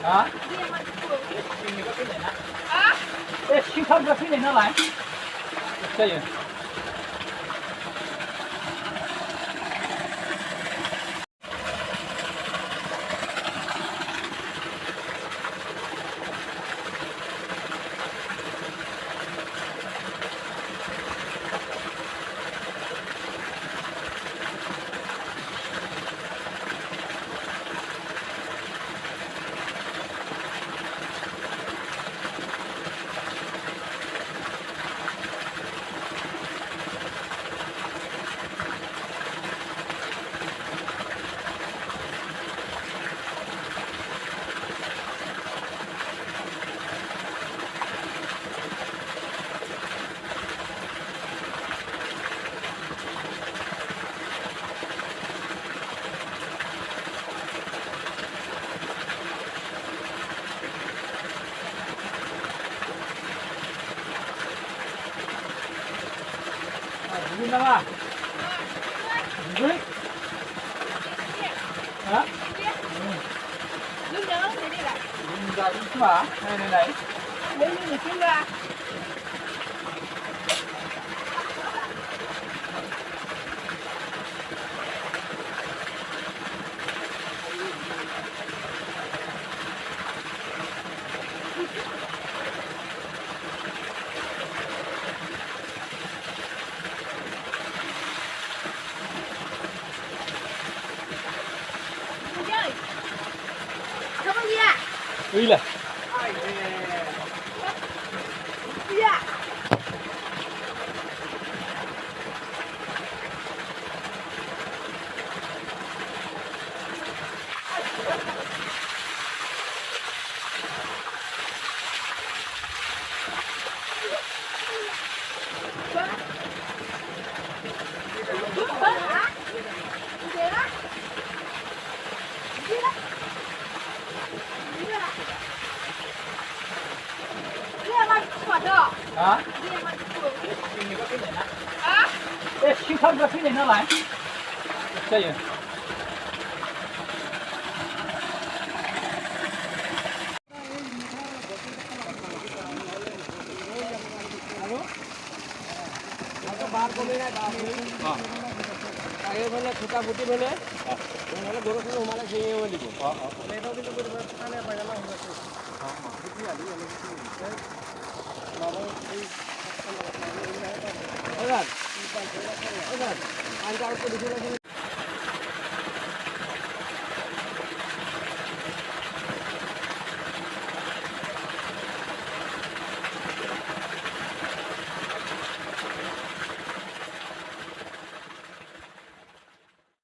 啊？你个飞人呢？啊？这新看个飞人能来？这有。你知道吧？你对。啊？你咋去嘛？来。你听着。对了。啊？你个飞人呢？啊？这新看个飞人能来？这有。আগে ফেলে খুঁটা পুতি ফেলে নহ'লে বৰষুণ সোমালে ছিঙি দিব আনটা